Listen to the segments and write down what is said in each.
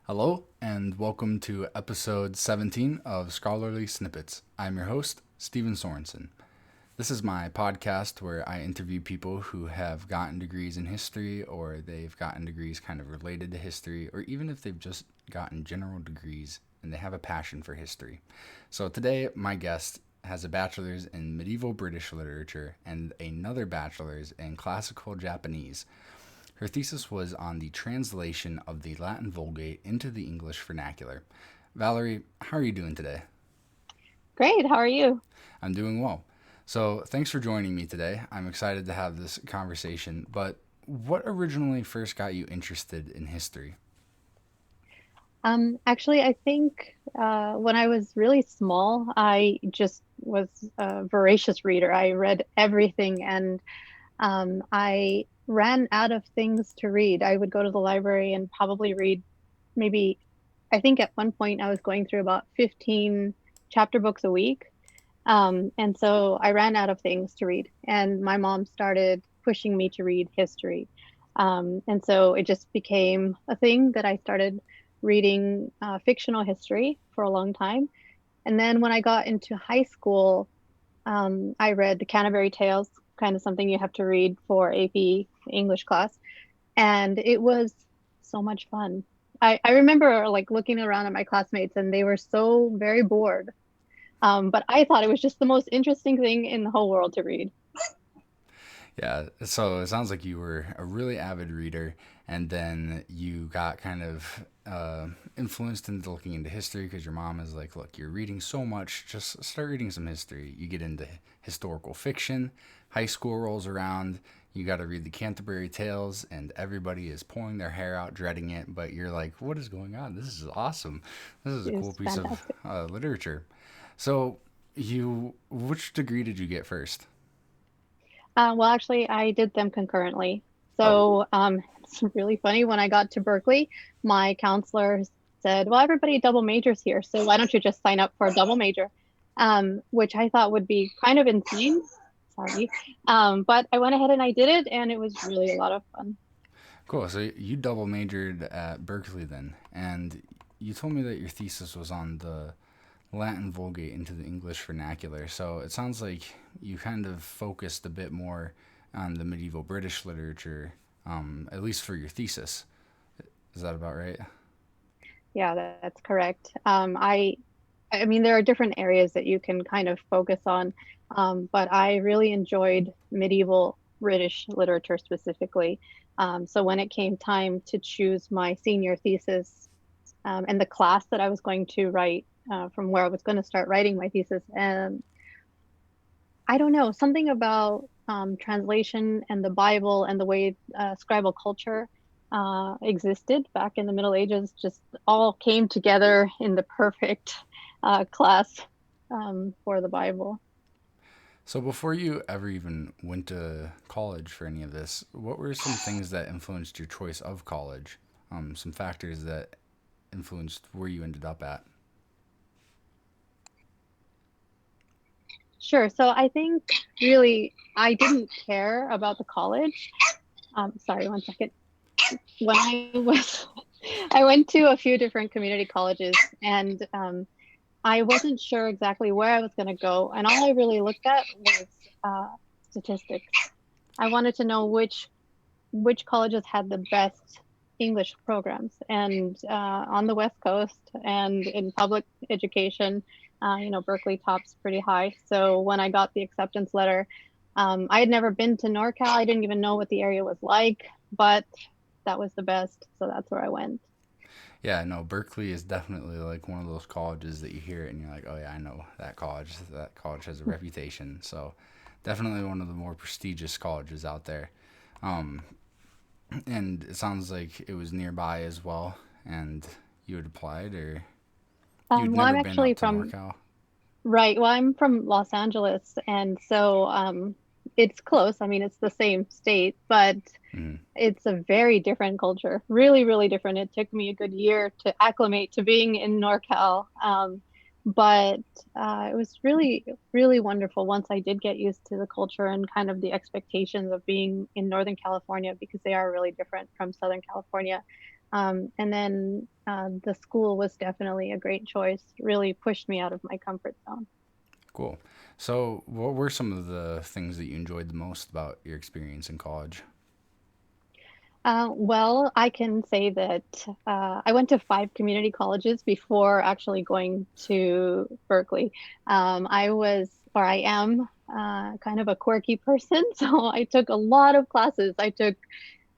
Hello, and welcome to episode 17 of Scholarly Snippets. I'm your host, Stephen Sorensen. This is my podcast where I interview people who have gotten degrees in history, or they've gotten degrees kind of related to history, or even if they've just gotten general degrees and they have a passion for history. So today, my guest has a bachelor's in medieval British literature and another bachelor's in classical Japanese. Her thesis was on the translation of the Latin Vulgate into the English vernacular. Valerie, how are you doing today? Great. How are you? I'm doing well. So, thanks for joining me today. I'm excited to have this conversation. But what originally first got you interested in history? Actually, I think when I was really small, I just was a voracious reader. I read everything and I ran out of things to read. I would go to the library and probably read maybe, I think at one point I was going through about 15 chapter books a week. And so I ran out of things to read, and my mom started pushing me to read history. And so it just became a thing that I started reading fictional history for a long time. And then when I got into high school, I read the Canterbury Tales, kind of something you have to read for AP English class. And it was so much fun. I remember like looking around at my classmates and they were so very bored. But I thought it was just the most interesting thing in the whole world to read. Yeah, so it sounds like you were a really avid reader, and then you got kind of influenced into looking into history because your mom is like, look, you're reading so much, just start reading some history. You get into historical fiction, high school rolls around, you got to read the Canterbury Tales, and everybody is pulling their hair out, dreading it, but you're like, what is going on? This is awesome. This is a cool It's piece of fantastic. literature. So, which degree did you get first? Well, actually, I did them concurrently. Oh, So it's really funny. When I got to Berkeley, my counselor said, well, everybody double majors here. So why don't you just sign up for a double major? Which I thought would be kind of insane. Sorry. But I went ahead and I did it, and it was really a lot of fun. cool. So you double majored at Berkeley then, and you told me that your thesis was on the Latin Vulgate into the English vernacular. So it sounds like you kind of focused a bit more on the medieval British literature, at least for your thesis. Is that about right? Yeah, that's correct. I mean, there are different areas that you can kind of focus on, but I really enjoyed medieval British literature specifically. So when it came time to choose my senior thesis and the class that I was going to write from where I was going to start writing my thesis, and I don't know, something about translation and the Bible and the way scribal culture existed back in the Middle Ages just all came together in the perfect class for the Bible. So before you ever even went to college for any of this, what were some things that influenced your choice of college? Some factors that influenced where you ended up at? Sure. So I think really I didn't care about the college. Sorry, one second. When I was, I went to a few different community colleges, and I wasn't sure exactly where I was going to go. And all I really looked at was uh, statistics. I wanted to know which colleges had the best English programs. And on the West Coast and in public education, Berkeley tops pretty high. So when I got the acceptance letter, I had never been to NorCal. I didn't even know what the area was like, but that was the best. So that's where I went. Yeah, no, Berkeley is definitely like one of those colleges that you hear it and you're like, oh yeah, I know that college. That college has a reputation. So definitely one of the more prestigious colleges out there. Um, and it sounds like it was nearby as well. And you had applied, or you'd Well, never I'm been actually up to from NorCal. Right. Well, I'm from Los Angeles, and so it's close. I mean, it's the same state, but Mm. it's a very different culture. Really, really different. It took me a good year to acclimate to being in NorCal. But it was really, really wonderful once I did get used to the culture and kind of the expectations of being in Northern California because they are really different from Southern California. And then the school was definitely a great choice, really pushed me out of my comfort zone. Cool. So, what were some of the things that you enjoyed the most about your experience in college? Well, I can say that I went to 5 community colleges before actually going to Berkeley. I was, or I am, kind of a quirky person, so I took a lot of classes. I took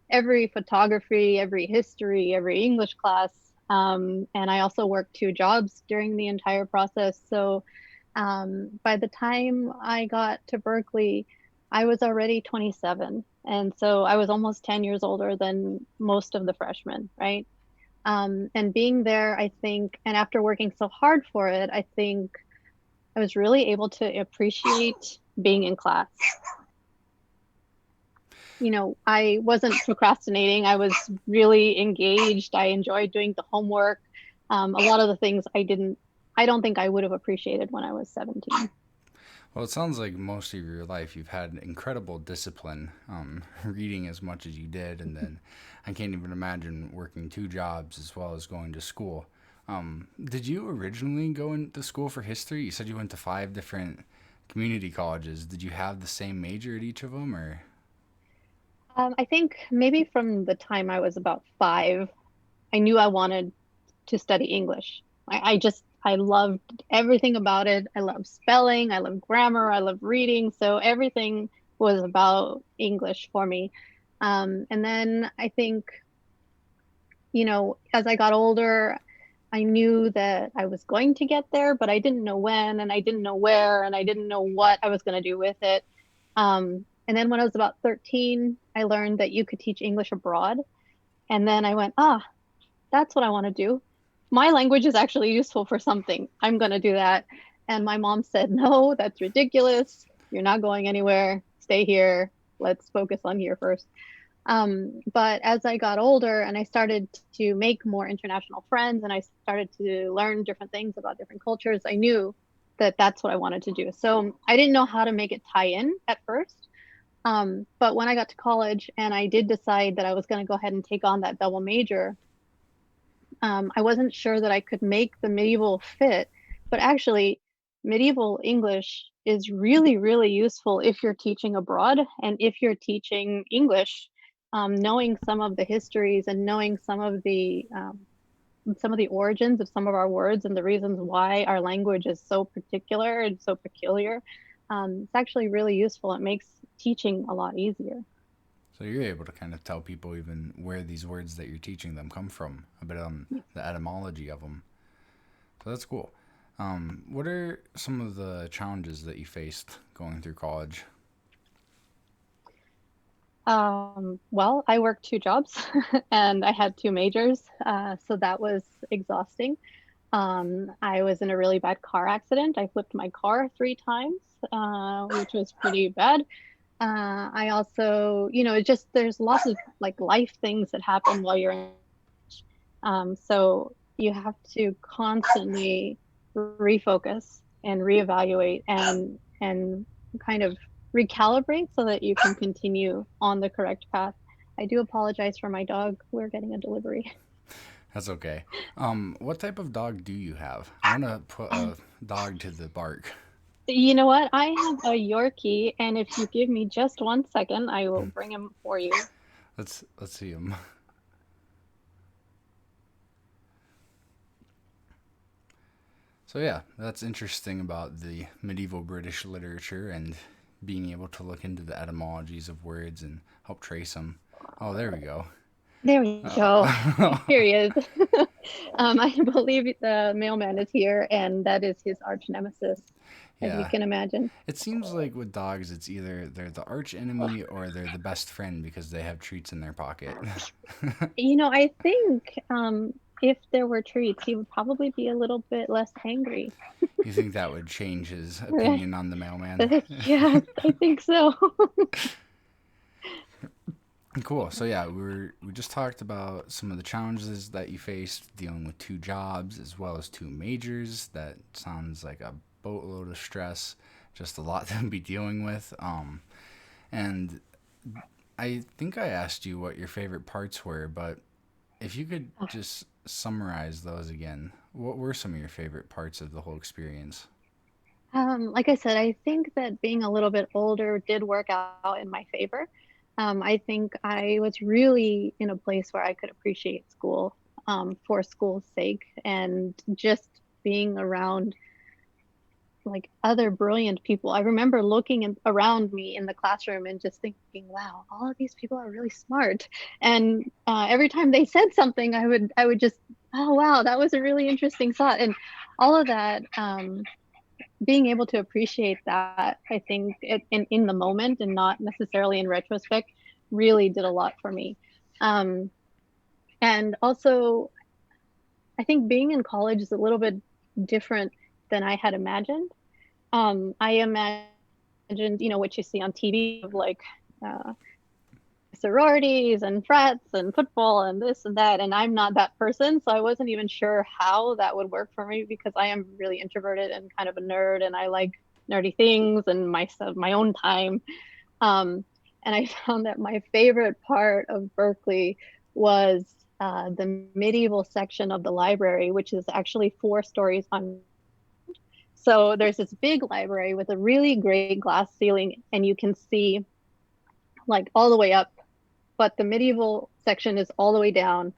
every photography, every history, every English class, and I also worked 2 jobs during the entire process. So by the time I got to Berkeley, I was already 27. And so I was almost 10 years older than most of the freshmen, right? And being there, I think, and after working so hard for it, I think I was really able to appreciate being in class. I wasn't procrastinating. I was really engaged. I enjoyed doing the homework. A lot of the things I don't think I would have appreciated when I was 17. Well, it sounds like most of your life you've had incredible discipline, reading as much as you did, and then I can't even imagine working 2 jobs as well as going to school. Did you originally go into school for history? You said you went to 5 different community colleges. Did you have the same major at each of them, or? I think maybe from the time I was about 5, I knew I wanted to study English. I loved everything about it. I love spelling, I love grammar, I love reading. So everything was about English for me. And then I think, as I got older, I knew that I was going to get there, but I didn't know when, and I didn't know where, and I didn't know what I was going to do with it. And then when I was about 13, I learned that you could teach English abroad. And then I went, that's what I want to do. My language is actually useful for something. I'm going to do that. And my mom said, no, that's ridiculous. You're not going anywhere. Stay here. Let's focus on here first. But as I got older and I started to make more international friends and I started to learn different things about different cultures, I knew that that's what I wanted to do. So I didn't know how to make it tie in at first. But when I got to college and I did decide that I was going to go ahead and take on that double major, I wasn't sure that I could make the medieval fit, but actually, medieval English is really, really useful if you're teaching abroad and if you're teaching English. Knowing some of the histories and knowing some of the origins of some of our words and the reasons why our language is so particular and so peculiar, it's actually really useful. It makes teaching a lot easier. So you're able to kind of tell people even where these words that you're teaching them come from, a bit on the etymology of them. So that's cool. What are some of the challenges that you faced going through college? Well, I worked 2 jobs and I had 2 majors, so that was exhausting. I was in a really bad car accident. I flipped my car 3 times, which was pretty bad. I also, it just there's lots of like life things that happen while you're in. So you have to constantly refocus and reevaluate and kind of recalibrate so that you can continue on the correct path. I do apologize for my dog. We're getting a delivery. That's okay. What type of dog do you have? I want to put a dog to the bark. You know what? I have a Yorkie, and if you give me just 1 second, I will bring him for you. Let's see him. So yeah, that's interesting about the medieval British literature and being able to look into the etymologies of words and help trace them. Oh, there we go. There we go. Oh. Here he is. I believe the mailman is here, and that is his arch nemesis, as you Yeah. can imagine. It seems like with dogs, it's either they're the arch enemy or they're the best friend because they have treats in their pocket. I think if there were treats, he would probably be a little bit less angry. You think that would change his opinion on the mailman? Yes, I think so. Cool. So yeah, we just talked about some of the challenges that you faced dealing with 2 jobs as well as 2 majors. That sounds like a boatload of stress, just a lot to be dealing with. And I think I asked you what your favorite parts were, but If you could just summarize those again, what were some of your favorite parts of the whole experience? Like I said, I think that being a little bit older did work out in my favor. I think I was really in a place where I could appreciate school for school's sake, and just being around like other brilliant people. I remember looking around me in the classroom and just thinking, wow, all of these people are really smart. And every time they said something, I would just, oh wow, that was a really interesting thought. And all of that, being able to appreciate that, I think in the moment and not necessarily in retrospect, really did a lot for me. Um, and also, I think being in college is a little bit different than I had imagined. I imagined, what you see on TV of like uh, sororities and frats and football and this and that. And I'm not that person. So I wasn't even sure how that would work for me because I am really introverted and kind of a nerd and I like nerdy things and my own time. Um, and I found that my favorite part of Berkeley was the medieval section of the library, which is actually 4 stories on. So there's this big library with a really great glass ceiling, and you can see like all the way up, but the medieval section is all the way down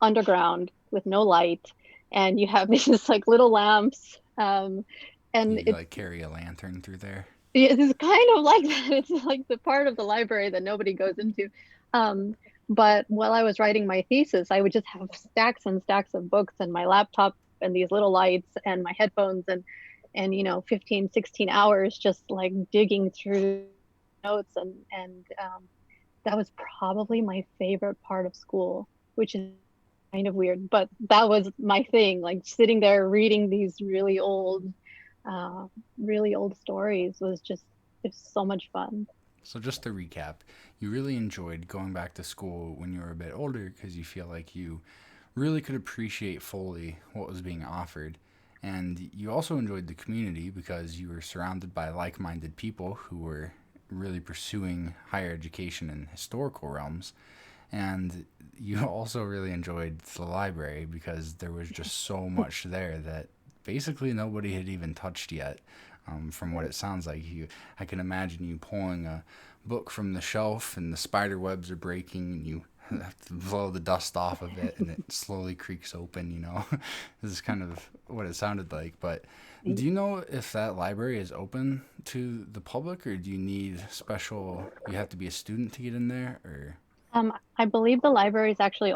underground with no light, and you have these like little lamps, and You like carry a lantern through there? it's kind of like that. It's like the part of the library that nobody goes into. Um, but while I was writing my thesis, I would just have stacks and stacks of books and my laptop and these little lights and my headphones and 15, 16 hours just like digging through notes and that was probably my favorite part of school, which is kind of weird, but that was my thing, like sitting there reading these uh, really old stories was just, it's so much fun. So, just to recap, you really enjoyed going back to school when you were a bit older because you feel like you really could appreciate fully what was being offered. And you also enjoyed the community because you were surrounded by like minded people who were really pursuing higher education in historical realms. And you also really enjoyed the library because there was just so much there that basically nobody had even touched yet. From what it sounds like, I can imagine you pulling a book from the shelf and the spider webs are breaking and you have to blow the dust off of it and it slowly creaks open, This is kind of what it sounded like. But do you know if that library is open to the public or do you need you have to be a student to get in there or? I believe the library is actually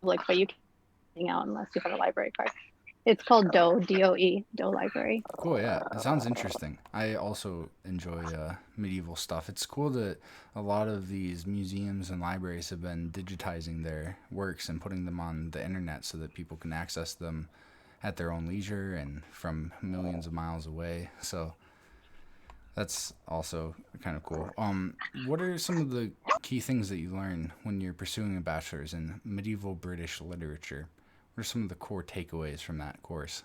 public, but you can't hang out unless you have a library card. It's called Doe, DOE, Doe Library. Cool, yeah. It sounds interesting. I also enjoy medieval stuff. It's cool that a lot of these museums and libraries have been digitizing their works and putting them on the internet so that people can access them at their own leisure and from millions of miles away. So that's also kind of cool. What are some of the key things that you learn when you're pursuing a bachelor's in medieval British literature? What are some of the core takeaways from that course?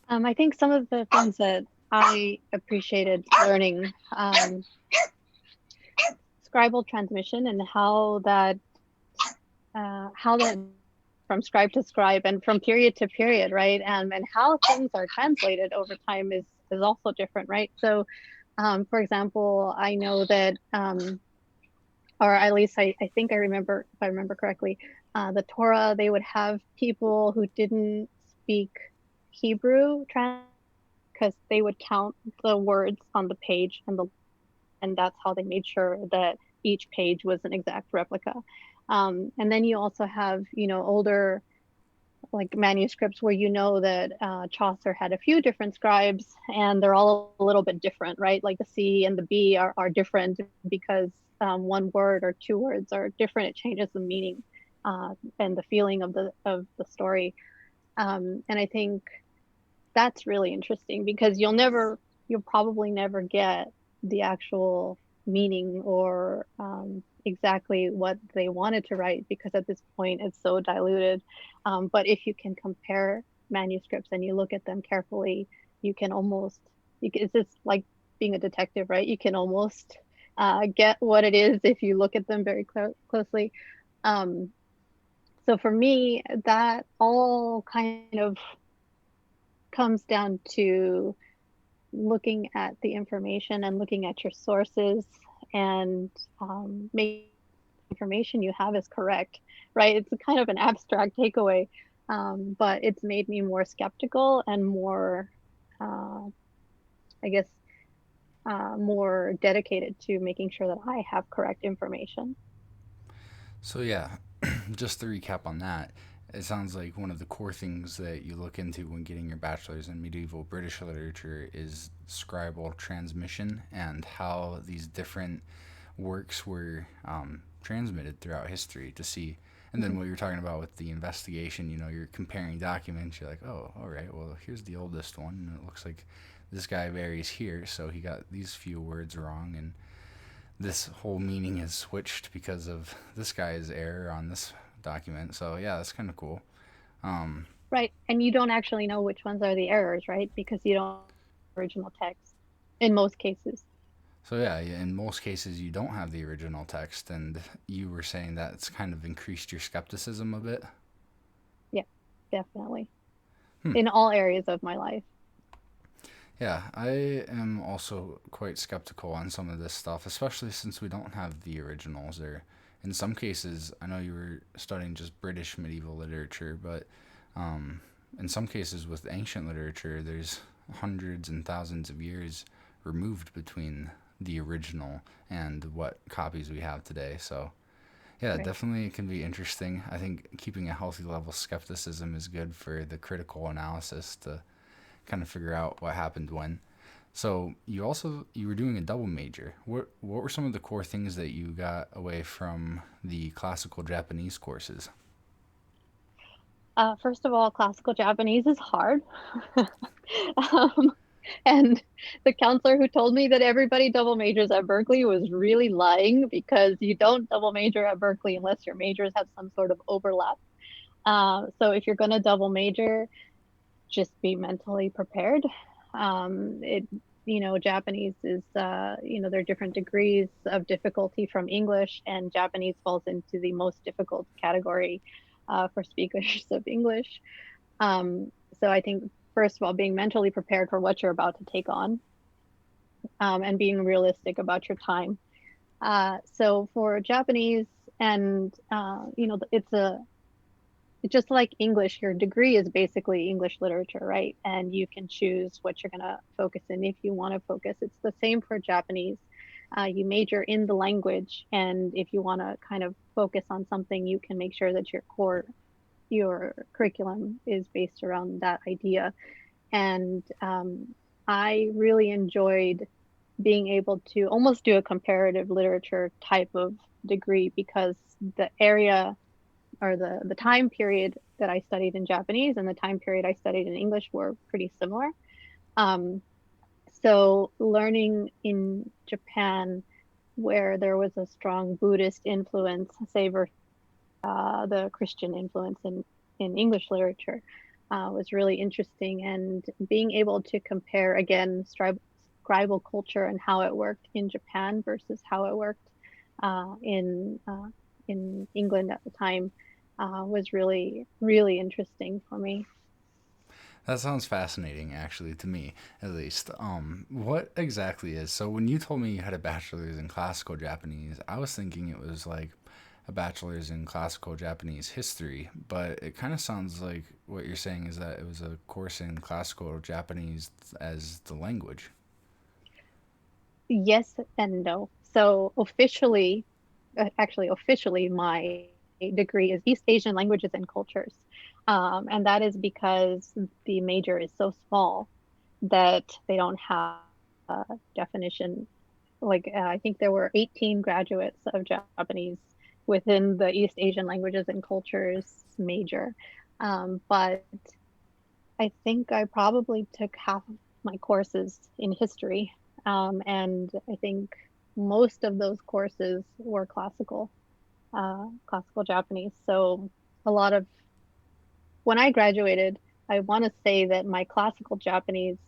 I think some of the things that I appreciated learning, scribal transmission and how that from scribe to scribe and from period to period, right? And how things are translated over time is also different, right? So, for example, I know that, or at least I think I remember, if I remember correctly, the Torah, they would have people who didn't speak Hebrew because they would count the words on the page and that's how they made sure that each page was an exact replica. And then you also have, older like manuscripts where that Chaucer had a few different scribes and they're all a little bit different, right? Like the C and the B are different because one word or two words are different. It changes the meaning and the feeling of the story. And I think that's really interesting because you'll probably never get the actual meaning or exactly what they wanted to write because at this point it's so diluted. But if you can compare manuscripts and you look at them carefully, you can almost, it's just like being a detective, right? You can almost get what it is if you look at them very closely. Um, so for me, that all kind of comes down to looking at the information and looking at your sources and making information you have is correct, right? It's a kind of an abstract takeaway, but it's made me more skeptical and more, uh, I guess, more dedicated to making sure that I have correct information. So yeah, just to recap on that, it sounds like one of the core things that you look into when getting your bachelor's in medieval British literature is scribal transmission and how these different works were transmitted throughout history to see. And then Mhm. what you're talking about with the investigation, you're comparing documents. You're like, oh, all right, well, here's the oldest one, and it looks like this guy varies here, so he got these few words wrong, and this whole meaning is switched because of this guy's error on this document. So yeah, that's kind of cool. Um, Right. And you don't actually know which ones are the errors, right? Because you don't have the original text in most cases. so yeah, in most cases you don't have the original text, and you were saying that it's kind of increased your skepticism a bit. Yeah, definitely. Hmm. In all areas of my life. Yeah, I am also quite skeptical on some of this stuff, especially since we don't have the originals. Or in some cases, I know you were studying just British medieval literature, but in some cases with ancient literature, there's hundreds and thousands of years removed between the original and what copies we have today. So yeah, Right. definitely it can be interesting. I think keeping a healthy level of skepticism is good for the critical analysis to kind of figure out what happened when. So you were doing a double major. What were some of the core things that you got away from the classical Japanese courses? First of all, classical Japanese is hard. um, and the counselor who told me that everybody double majors at Berkeley was really lying because you don't double major at Berkeley unless your majors have some sort of overlap. So if you're going to double major, just be mentally prepared. It, Japanese is, there are different degrees of difficulty from English, and Japanese falls into the most difficult category for speakers of English. So I think, first of all, being mentally prepared for what you're about to take on, and being realistic about your time. So for Japanese, and it's just like English, your degree is basically English literature, right? And you can choose what you're going to focus in if you want to focus. It's the same for Japanese. You major in the language, and if you want to kind of focus on something, you can make sure that your curriculum is based around that idea. And I really enjoyed being able to almost do a comparative literature type of degree because the area or the time period that I studied in Japanese and the time period I studied in English were pretty similar. Um, so learning in Japan where there was a strong Buddhist influence, say versus the Christian influence in English literature, was really interesting. And being able to compare again scribal culture and how it worked in Japan versus how it worked uh, in uh, in England at the time was really really interesting for me. That sounds fascinating, actually, to me at least. What exactly is so? When you told me you had a bachelor's in classical Japanese, I was thinking it was like a bachelor's in classical Japanese history, but it kind of sounds like what you're saying is that it was a course in classical Japanese as the language. Yes and no. So officially, actually officially, my degree is East Asian languages and cultures, and that is because the major is so small that they don't have a definition. Like I think there were 18 graduates of Japanese within the East Asian languages and cultures major, but I think I probably took half of my courses in history, and I think most of those courses were classical Japanese. So a lot of when I graduated, I want to say that my classical Japanese,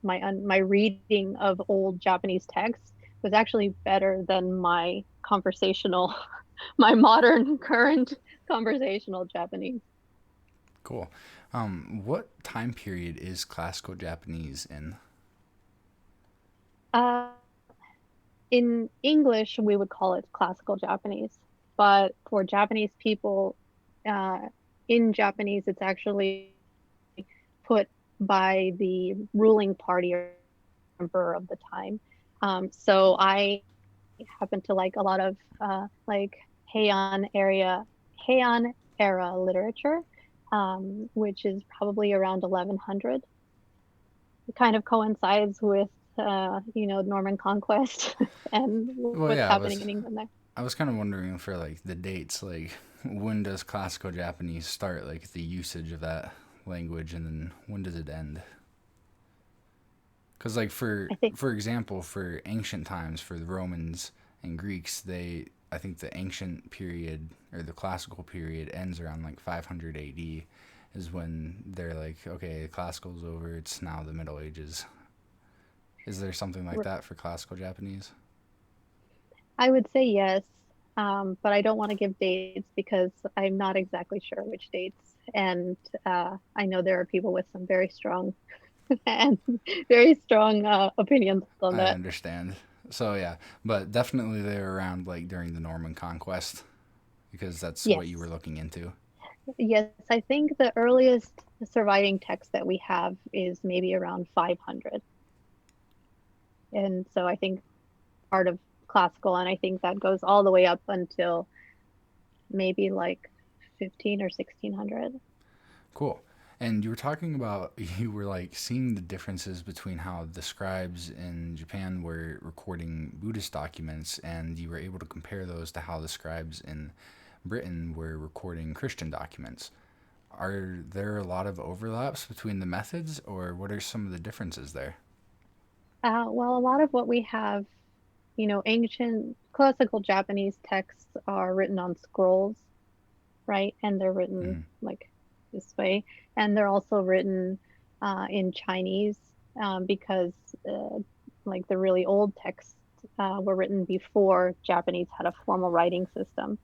my reading of old Japanese texts was actually better than my conversational. my modern current conversational Japanese. Cool. What time period is classical Japanese in? Uh, in English, we would call it classical Japanese, but for Japanese people, uh, in Japanese, it's actually put by the ruling party or emperor of the time. So I happen to like a lot of like Heian area, Heian era literature, which is probably around 1100. It kind of coincides with Norman conquest and Well, what's yeah, happening in England there. I was kind of wondering for like the dates, like when does classical Japanese start, like the usage of that language, and then when does it end? Because like I think for example, for ancient times, for the Romans and Greeks, I think the ancient period or the classical period ends around like 500 AD, is when they're like, okay, classical's over, it's now the Middle Ages. Is there something like that for classical Japanese? I would say yes, but I don't want to give dates because I'm not exactly sure which dates. And I know there are people with some very strong and very strong opinions on I that. understand. So yeah, but definitely they're around like during the Norman conquest, because that's what you were Yes, looking into. yes, I think the earliest surviving text that we have is maybe around 500. And so I think part of classical, and I think that goes all the way up until maybe like 15 or 1600. Cool. And you were talking about you were like seeing the differences between how the scribes in Japan were recording Buddhist documents, and you were able to compare those to how the scribes in Britain were recording Christian documents. Are there a lot of overlaps between the methods, or what are some of the differences there? Well, a lot of what we have, ancient classical Japanese texts are written on scrolls, right? And they're written Mm-hmm. like this way. And they're also written in Chinese because like the really old texts were written before Japanese had a formal writing system.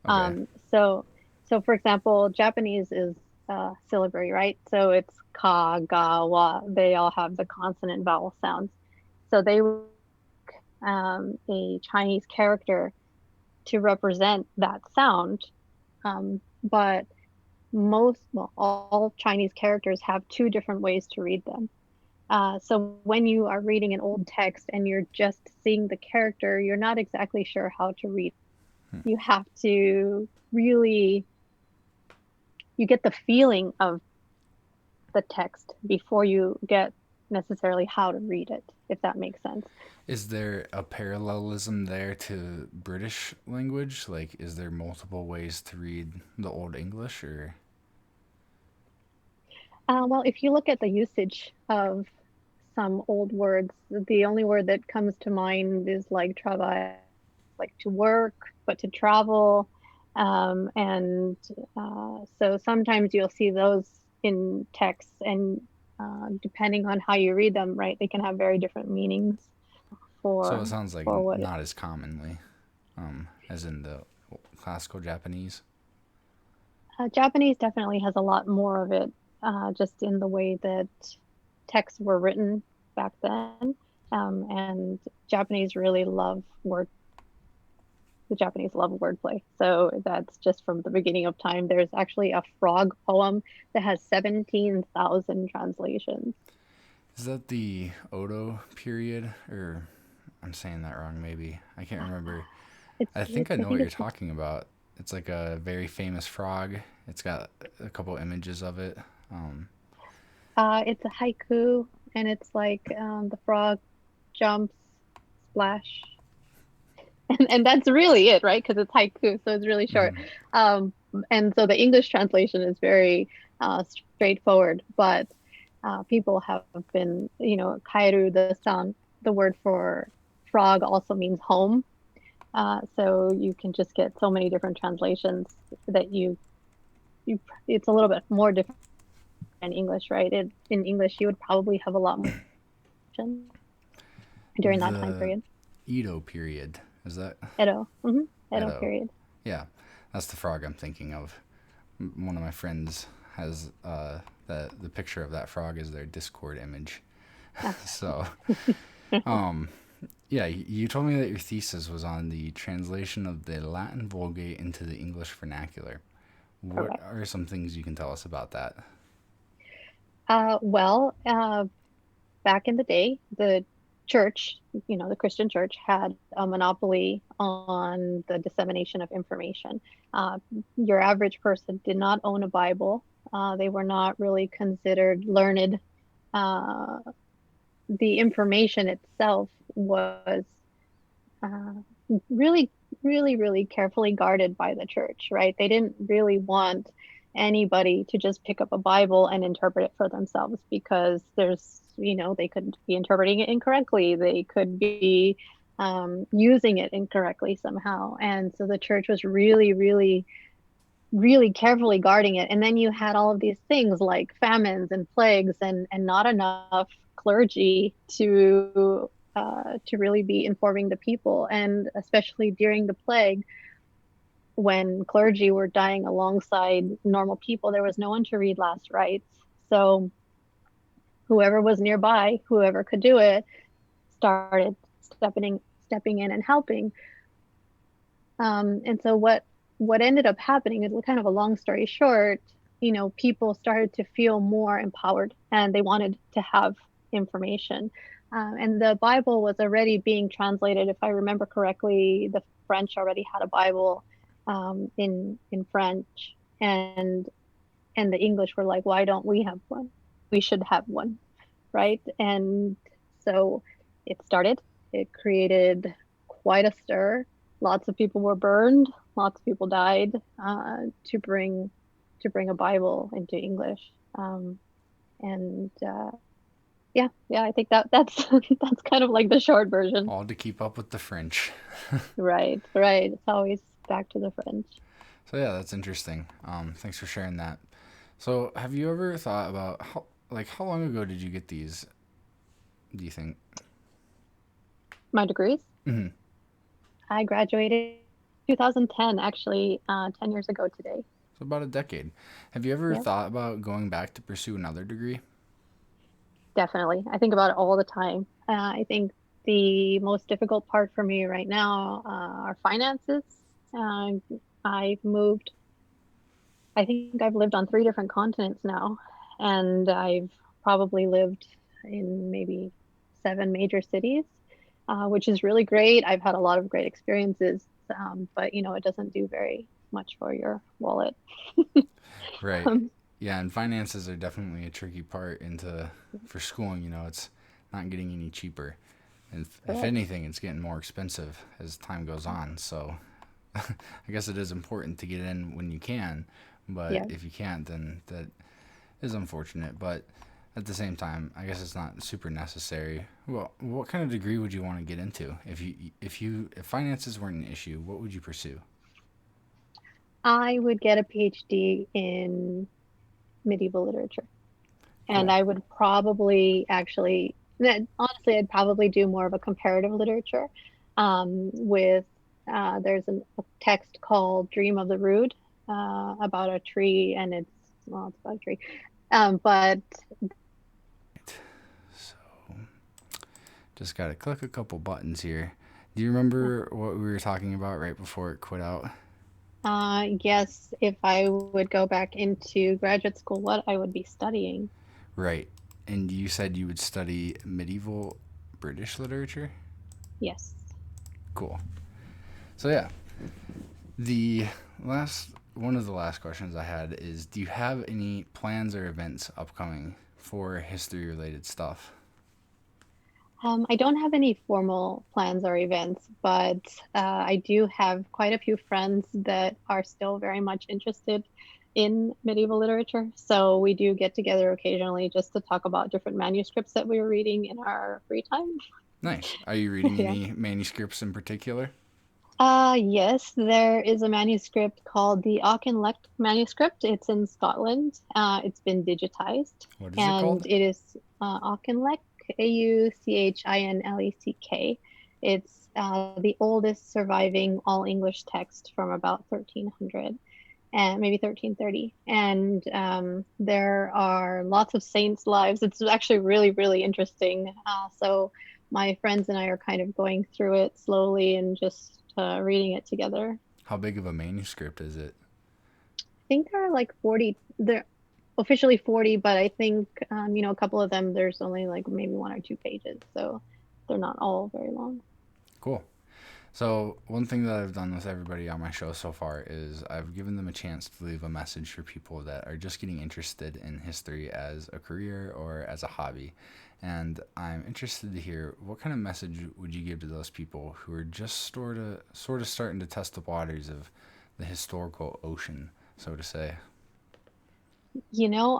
Okay. So, for example, Japanese is syllabary, right? So it's ka, ga, wa. They all have the consonant vowel sounds. So they a Chinese character to represent that sound. But well, all Chinese characters have two different ways to read them. So when you are reading an old text and you're just seeing the character, you're not exactly sure how to read. You have to really, you get the feeling of the text before you get necessarily how to read it, if that makes sense. Is there a parallelism there to British language? Like, is there multiple ways to read the Old English, or? Well, if you look at the usage of some old words, the only word that comes to mind is like travail, like to work, but to travel. And so sometimes you'll see those in texts, and depending on how you read them, right, they can have very different meanings So it for sounds like what it, not as commonly, as in the classical Japanese. Japanese definitely has a lot more of it, just in the way that texts were written back then. And Japanese really love word. The Japanese love wordplay. So that's just from the beginning of time. There's actually a frog poem that has 17,000 translations. Is that the Odo period, or I'm saying that wrong? Maybe I can't remember. I think I I know what think you're it's talking about. It's like a very famous frog. It's got a couple images of it. Um, it's a haiku, and it's like the frog jumps, splash, and that's really it, right? Because it's haiku, so it's really short. mhm. Um, and so the English translation is very straightforward, but people have been, kairu, the sound, the word for frog also means home. So you can just get so many different translations that you it's a little bit more different in English, right? In English, you would probably have a lot more during that time The period. Edo period, is that Edo, Edo Edo? period. Yeah, that's the frog I'm thinking of. One of my friends has the picture of that frog as their Discord image. So, um, yeah, you told me that your thesis was on the translation of the Latin Vulgate into the English vernacular. What Correct. are some things you can tell us about that? Well, back in the day, the church, the Christian church, had a monopoly on the dissemination of information. Uh, your average person did not own a Bible. They were not really considered learned. Uh, the information itself was uh, really, really, really carefully guarded by the church, right? They didn't really want anybody to just pick up a Bible and interpret it for themselves because they could be interpreting it incorrectly. They could be using it incorrectly somehow. And so the church was really, really, really carefully guarding it. And then you had all of these things like famines and plagues and not enough clergy to really be informing the people. And especially during the plague, when clergy were dying alongside normal people, there was no one to read last rites. So whoever was nearby, whoever could do it, started stepping in and helping. And so what ended up happening is kind of a long story short, people started to feel more empowered and they wanted to have information. And the Bible was already being translated. If I remember correctly, the French already had a Bible in French, and the English were like, why don't we have one? We should have one, right? And so it started. It created quite a stir. Lots of people were burned. Lots of people died to bring a Bible into English. And yeah, I think that's that's kind of like the short version. All to keep up with the French. Right, right. It's always back to the French. So yeah, that's interesting. Thanks for sharing that. So have you ever thought about how long ago did you get these? Do you think? My degrees. Mm-hmm. I graduated 2010, actually, 10 years ago today. So about a decade. Have you ever Yeah, thought about going back to pursue another degree? definitely. I think about it all the time. I think the most difficult part for me right now are finances. Uh, I've moved, I think I've lived on 3 different continents now, and I've probably lived in maybe 7 major cities, which is really great. I've had a lot of great experiences, but it doesn't do very much for your wallet. Right. Um, Yeah, and finances are definitely a tricky part into for schooling. It's not getting any cheaper, and if Correct. anything, it's getting more expensive as time goes on. So I guess it is important to get in when you can, but Yeah. if you can't, then that is unfortunate. But at the same time, I guess it's not super necessary. Well, what kind of degree would you want to get into if finances weren't an issue? What would you pursue? I would get a PhD in medieval literature. And Cool. I would probably actually, honestly, I'd probably do more of a comparative literature with, there's a text called Dream of the Rood about a tree, and it's about a tree. But So just gotta click a couple buttons here. Do you remember what we were talking about right before it quit out? yes, if I would go back into graduate school, what I would be studying. Right. And you said you would study medieval British literature? Yes. Cool. So yeah, the last one of the last questions I had is, do you have any plans or events upcoming for history related stuff? I don't have any formal plans or events, but I do have quite a few friends that are still very much interested in medieval literature. So we do get together occasionally just to talk about different manuscripts that we were reading in our free time. Nice. Are you reading Yeah. any manuscripts in particular? Yes, there is a manuscript called the Auchinleck Manuscript. It's in Scotland. It's been digitized, What is it and called? it is Auchinleck, Auchinleck. It's the oldest surviving all English text from about 1300 and maybe 1330. And there are lots of saints' lives. It's actually really, really interesting. So my friends and I are kind of going through it slowly and just reading it together. How big of a manuscript is it? I think there are like 40, they're officially 40, but I think, a couple of them, there's only like maybe one or two pages. So they're not all very long. Cool. So, one thing that I've done with everybody on my show so far is I've given them a chance to leave a message for people that are just getting interested in history as a career or as a hobby. And I'm interested to hear what kind of message would you give to those people who are just sort of starting to test the waters of the historical ocean, so to say.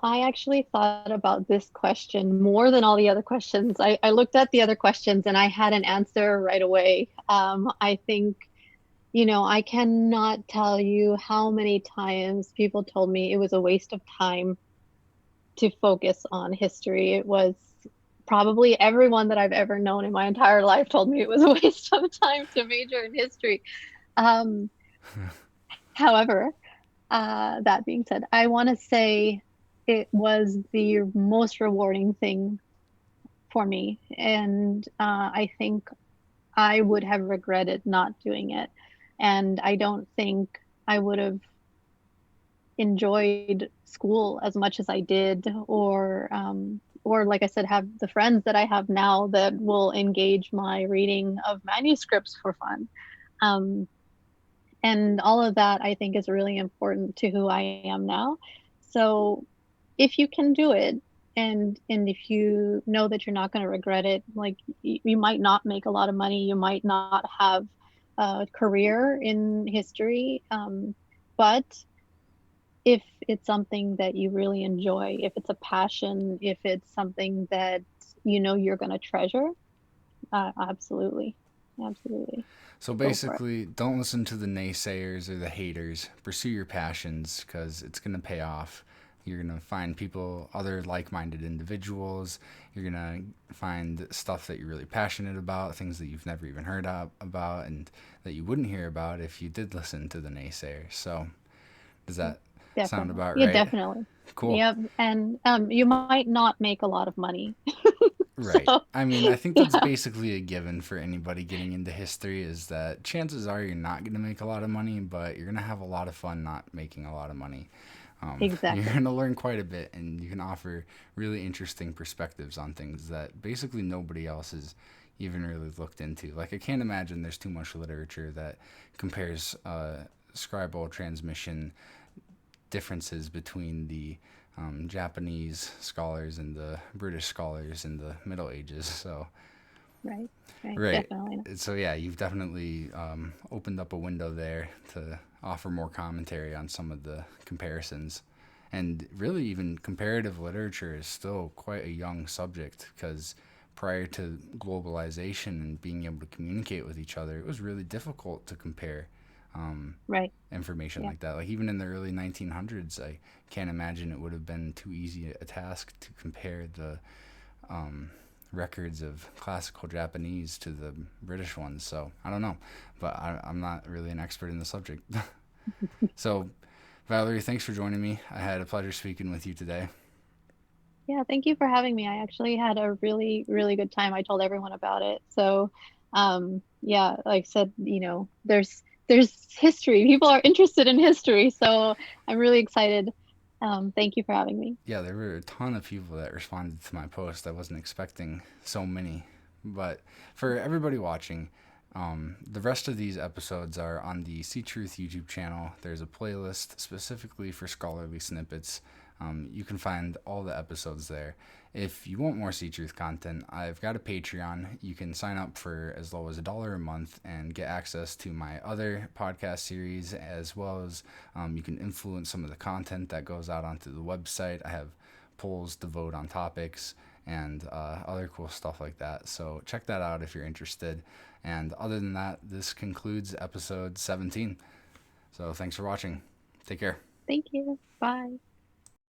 I actually thought about this question more than all the other questions. I looked at the other questions and I had an answer right away. I think, I cannot tell you how many times people told me it was a waste of time to focus on history. It was probably everyone that I've ever known in my entire life told me it was a waste of time to major in history. Um, However, that being said, I want to say it was the most rewarding thing for me. And I think I would have regretted not doing it. And I don't think I would have enjoyed school as much as I did, or like I said, have the friends that I have now that will engage my reading of manuscripts for fun. Um, and all of that I think is really important to who I am now. So if you can do it, and if you know that you're not going to regret it, like you might not make a lot of money, you might not have a career in history, but if it's something that you really enjoy, if it's a passion, if it's something that you're going to treasure, absolutely, absolutely, So go for it. basically, don't listen to the naysayers or the haters. Pursue your passions because it's going to pay off. You're going to find people, other like minded individuals. You're going to find stuff that you're really passionate about, things that you've never even heard about, and that you wouldn't hear about if you did listen to the naysayers. So, does that sound Definitely, about yeah, right? definitely. Cool. Yep. And you might not make a lot of money. Right. So I mean, I think that's yeah, basically a given for anybody getting into history is that chances are you're not going to make a lot of money, but you're going to have a lot of fun not making a lot of money. You're exactly. going to learn quite a bit and you can offer really interesting perspectives on things that basically nobody else has even really looked into. Like, I can't imagine there's too much literature that compares scribal transmission differences between the Japanese scholars and the British scholars in the Middle Ages. So, Right. Right. right. Definitely. So, yeah, you've definitely opened up a window there to offer more commentary on some of the comparisons. And really, even comparative literature is still quite a young subject because prior to globalization and being able to communicate with each other, it was really difficult to compare Right. information Yeah. like that. Like even in the early 1900s, I can't imagine it would have been too easy a task to compare the records of classical Japanese to the British ones. So I don't know, but I'm not really an expert in the subject. So, Valerie, thanks for joining me. I had a pleasure speaking with you today. Yeah. Thank you for having me. I actually had a really, really good time. I told everyone about it. So, yeah, like I said, there's history. People are interested in history. So I'm really excited. Thank you for having me. Yeah, there were a ton of people that responded to my post. I wasn't expecting so many. But for everybody watching, the rest of these episodes are on the Ctruth YouTube channel. There's a playlist specifically for scholarly snippets. You can find all the episodes there. If you want more Ctruth content, I've got a Patreon. You can sign up for as low as $1 a month and get access to my other podcast series, as well as you can influence some of the content that goes out onto the website. I have polls to vote on topics and other cool stuff like that. So check that out if you're interested. And other than that, this concludes episode 17. So thanks for watching. Take care. Thank you. Bye.